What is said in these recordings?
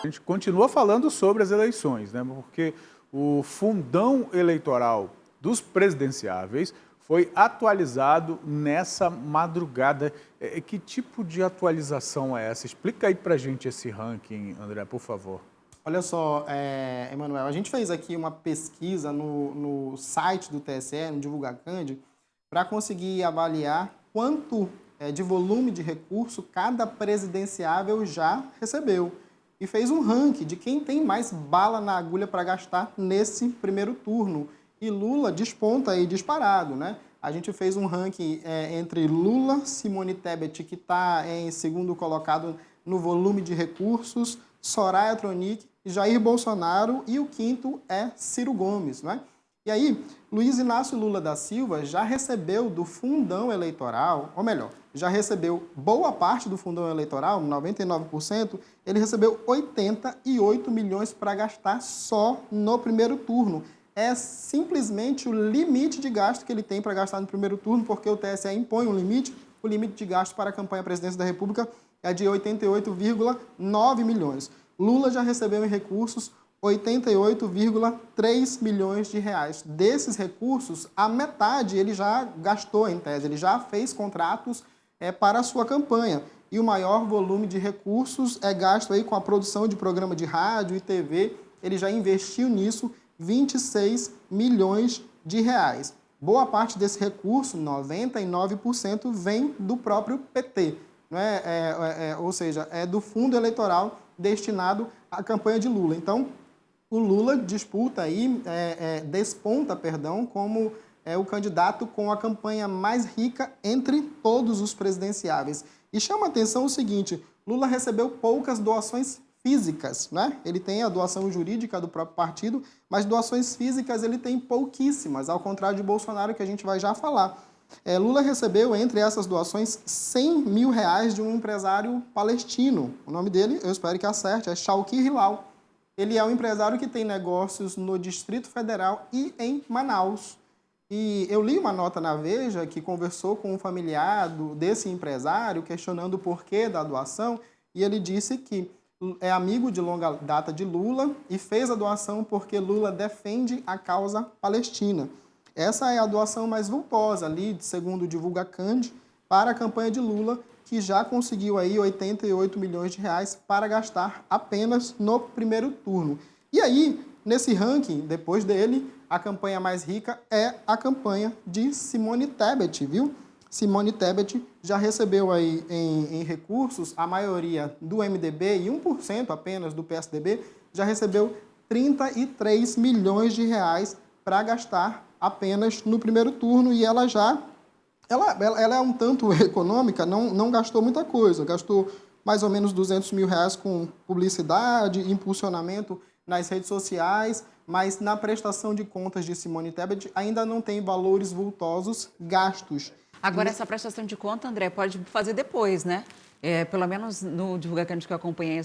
a gente continua falando sobre as eleições, né? Porque o fundão eleitoral dos presidenciáveis foi atualizado nessa madrugada. Que tipo de atualização é essa? Explica aí pra gente esse ranking, André, por favor. Olha só, Emanuel, a gente fez aqui uma pesquisa no site do TSE, no DivulgaCand, para conseguir avaliar quanto de volume de recurso cada presidenciável já recebeu. E fez um ranking de quem tem mais bala na agulha para gastar nesse primeiro turno. E Lula desponta aí disparado, né? A gente fez um ranking entre Lula, Simone Tebet, que está em segundo colocado no volume de recursos, Soraya Tronic, Jair Bolsonaro e o quinto é Ciro Gomes, né? E aí, Luiz Inácio Lula da Silva já recebeu do fundão eleitoral, ou melhor, já recebeu boa parte do fundão eleitoral, 99%, ele recebeu 88 milhões para gastar só no primeiro turno. É simplesmente o limite de gasto que ele tem para gastar no primeiro turno, porque o TSE impõe um limite. O limite de gasto para a campanha à presidência da República é de 88,9 milhões. Lula já recebeu em recursos 88,3 milhões de reais. Desses recursos, a metade ele já gastou em tese, ele já fez contratos para a sua campanha. E o maior volume de recursos é gasto aí com a produção de programa de rádio e TV. Ele já investiu nisso 26 milhões de reais. Boa parte desse recurso, 99%, vem do próprio PT, né? Ou seja, é do fundo eleitoral destinado à campanha de Lula. Então, o Lula desponta como o candidato com a campanha mais rica entre todos os presidenciáveis. E chama a atenção o seguinte, Lula recebeu poucas doações físicas, né? Ele tem a doação jurídica do próprio partido, mas doações físicas ele tem pouquíssimas, ao contrário de Bolsonaro, que a gente vai já falar. Lula recebeu, entre essas doações, 100 mil reais de um empresário palestino. O nome dele, eu espero que acerte, é Shawki Hilal. Ele é um empresário que tem negócios no Distrito Federal e em Manaus. E eu li uma nota na Veja que conversou com um familiar desse empresário, questionando o porquê da doação, e ele disse que é amigo de longa data de Lula e fez a doação porque Lula defende a causa palestina. Essa é a doação mais vultosa ali, segundo o DivulgaCand, para a campanha de Lula, que já conseguiu aí 88 milhões de reais para gastar apenas no primeiro turno. E aí, nesse ranking, depois dele, a campanha mais rica é a campanha de Simone Tebet, viu? Simone Tebet já recebeu aí em recursos, a maioria do MDB e 1% apenas do PSDB, já recebeu 33 milhões de reais para gastar apenas no primeiro turno e ela é um tanto econômica, não gastou muita coisa, gastou mais ou menos 200 mil reais com publicidade, impulsionamento nas redes sociais, mas na prestação de contas de Simone Tebet ainda não tem valores vultosos gastos. Agora, essa prestação de conta, André, pode fazer depois, né? Pelo menos no DivulgaCand que eu acompanhei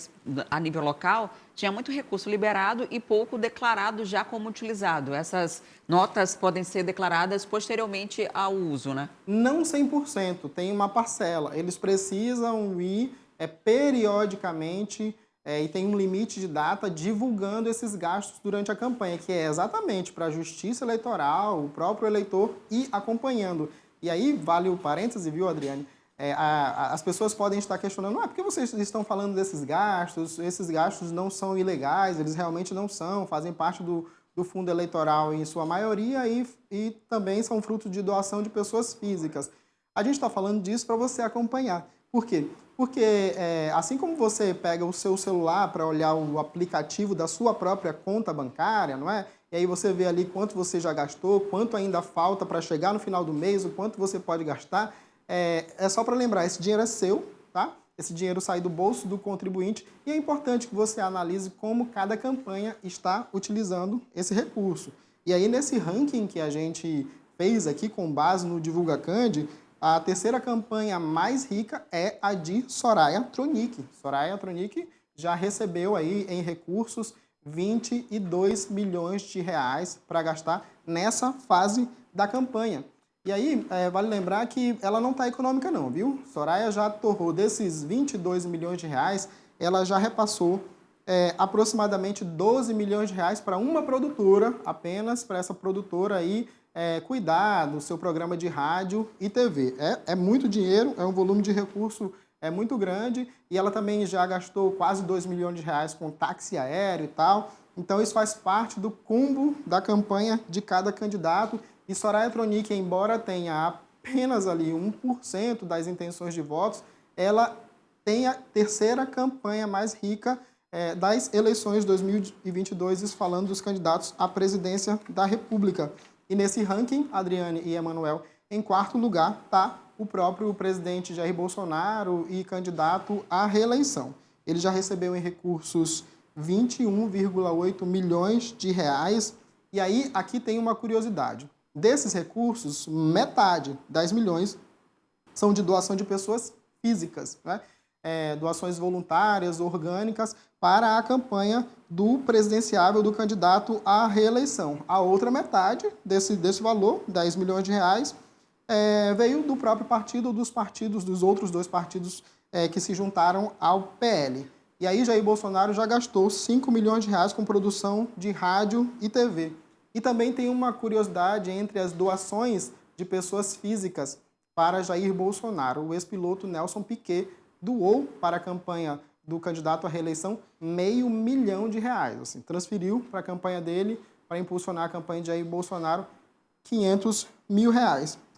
a nível local, tinha muito recurso liberado e pouco declarado já como utilizado. Essas notas podem ser declaradas posteriormente ao uso, né? Não 100%, tem uma parcela. Eles precisam ir periodicamente e tem um limite de data divulgando esses gastos durante a campanha, que é exatamente para a Justiça Eleitoral, o próprio eleitor ir acompanhando. E aí, vale o parêntese, viu, Adriane? As pessoas podem estar questionando, por que vocês estão falando desses gastos? Esses gastos não são ilegais, eles realmente não são, fazem parte do fundo eleitoral em sua maioria e também são fruto de doação de pessoas físicas. A gente está falando disso para você acompanhar. Por quê? Porque assim como você pega o seu celular para olhar o aplicativo da sua própria conta bancária, não é? E aí você vê ali quanto você já gastou, quanto ainda falta para chegar no final do mês, o quanto você pode gastar. É só para lembrar, esse dinheiro é seu, tá? Esse dinheiro sai do bolso do contribuinte e é importante que você analise como cada campanha está utilizando esse recurso. E aí, nesse ranking que a gente fez aqui com base no DivulgaCand, a terceira campanha mais rica é a de Soraya Tronic. Soraya Tronic já recebeu aí em recursos 22 milhões de reais para gastar nessa fase da campanha. E aí, vale lembrar que ela não está econômica não, viu? Soraya já torrou desses 22 milhões de reais, ela já repassou aproximadamente 12 milhões de reais para uma produtora, apenas para essa produtora aí cuidar do seu programa de rádio e TV. É muito dinheiro, é um volume de recurso muito grande, e ela também já gastou quase 2 milhões de reais com táxi aéreo e tal. Então isso faz parte do combo da campanha de cada candidato. E Soraya Tronic, embora tenha apenas ali 1% das intenções de votos, ela tem a terceira campanha mais rica das eleições de 2022, isso falando dos candidatos à presidência da República. E nesse ranking, Adriane e Emanuel, em quarto lugar está o próprio presidente Jair Bolsonaro e candidato à reeleição. Ele já recebeu em recursos 21,8 milhões de reais. E aí, aqui tem uma curiosidade. Desses recursos, metade, 10 milhões, são de doação de pessoas físicas, né? Doações voluntárias, orgânicas, para a campanha do presidenciável do candidato à reeleição. A outra metade desse valor, 10 milhões de reais, veio do próprio partido ou dos outros dois partidos que se juntaram ao PL. E aí Jair Bolsonaro já gastou 5 milhões de reais com produção de rádio e TV. E também tem uma curiosidade entre as doações de pessoas físicas para Jair Bolsonaro. O ex-piloto Nelson Piquet doou para a campanha do candidato à reeleição R$500 mil, assim, transferiu para a campanha dele, para impulsionar a campanha de Jair Bolsonaro, R$500 mil.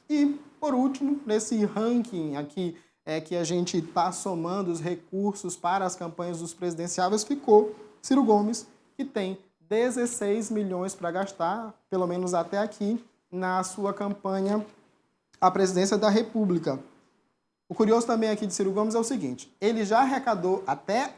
E, por último, nesse ranking aqui, que a gente está somando os recursos para as campanhas dos presidenciáveis, ficou Ciro Gomes, que tem 16 milhões para gastar, pelo menos até aqui, na sua campanha à presidência da República. O curioso também aqui de Ciro Gomes é o seguinte: ele já arrecadou até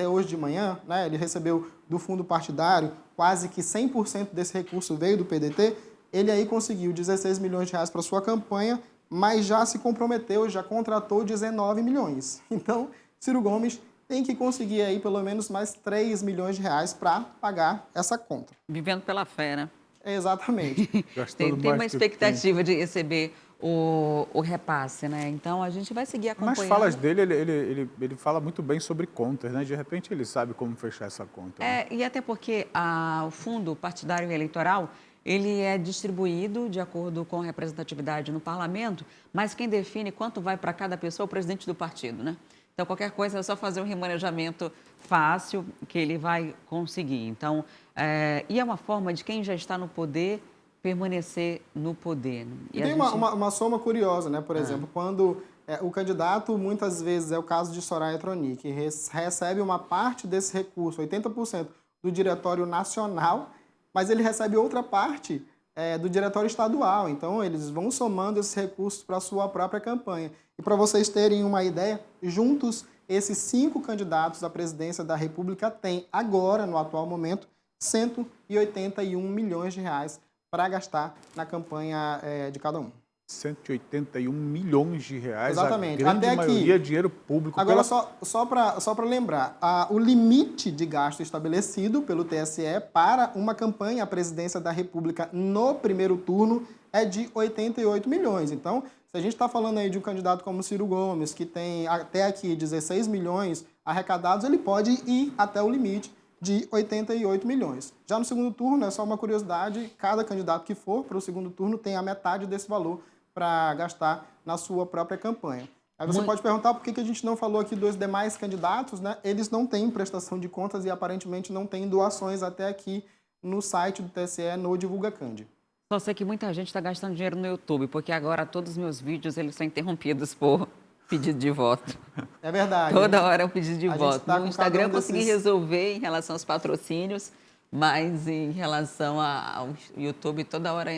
hoje de manhã, né, ele recebeu do fundo partidário, quase que 100% desse recurso veio do PDT, ele aí conseguiu 16 milhões de reais para sua campanha, mas já se comprometeu, já contratou 19 milhões. Então, Ciro Gomes tem que conseguir aí pelo menos mais 3 milhões de reais para pagar essa conta. Vivendo pela fé, né? Exatamente. Tem uma expectativa de receber o repasse, né? Então a gente vai seguir acompanhando. Nas falas dele, ele fala muito bem sobre contas, né? De repente ele sabe como fechar essa conta. Né? E até porque o fundo partidário e eleitoral, ele é distribuído de acordo com a representatividade no parlamento, mas quem define quanto vai para cada pessoa é o presidente do partido, né? Então, qualquer coisa é só fazer um remanejamento fácil que ele vai conseguir. Então, e é uma forma de quem já está no poder permanecer no poder. E tem uma soma curiosa, né? Por exemplo, quando o candidato, muitas vezes, é o caso de Soraya Tronic, recebe uma parte desse recurso, 80% do Diretório Nacional, mas ele recebe outra parte do Diretório Estadual. Então, eles vão somando esses recursos para a sua própria campanha. E para vocês terem uma ideia, juntos, esses 5 candidatos à presidência da República têm agora, no atual momento, 181 milhões de reais para gastar na campanha de cada um. 181 milhões de reais, exatamente. A grande Até aqui, maioria é dinheiro público. Agora, só para lembrar, o limite de gasto estabelecido pelo TSE para uma campanha à presidência da República no primeiro turno é de 88 milhões. Então, se a gente está falando aí de um candidato como Ciro Gomes, que tem até aqui 16 milhões arrecadados, ele pode ir até o limite de 88 milhões. Já no segundo turno, é só uma curiosidade, cada candidato que for para o segundo turno tem a metade desse valor para gastar na sua própria campanha. Aí você pode perguntar por que a gente não falou aqui dos demais candidatos, né? Eles não têm prestação de contas e aparentemente não têm doações até aqui no site do TSE, no DivulgaCand. Só sei que muita gente está gastando dinheiro no YouTube, porque agora todos os meus vídeos eles são interrompidos por pedido de voto. É verdade. Toda hora é um pedido de voto. Tá no Instagram eu consegui resolver em relação aos patrocínios, mas em relação ao YouTube, toda hora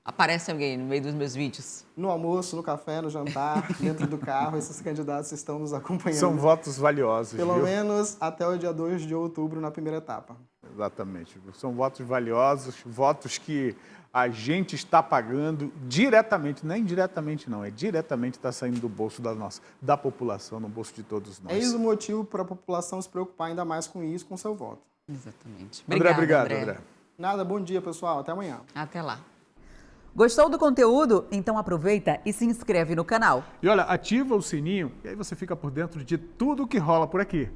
aparece alguém no meio dos meus vídeos. No almoço, no café, no jantar, dentro do carro, esses candidatos estão nos acompanhando. São votos valiosos, Pelo menos até o dia 2 de outubro, na primeira etapa. Exatamente. São votos valiosos, votos que a gente está pagando diretamente, não é indiretamente não, é diretamente está saindo do bolso da população, no bolso de todos nós. É isso o motivo para a população se preocupar ainda mais com isso, com o seu voto. Exatamente. Obrigado, André. Nada, bom dia, pessoal. Até amanhã. Até lá. Gostou do conteúdo? Então aproveita e se inscreve no canal. E olha, ativa o sininho e aí você fica por dentro de tudo que rola por aqui.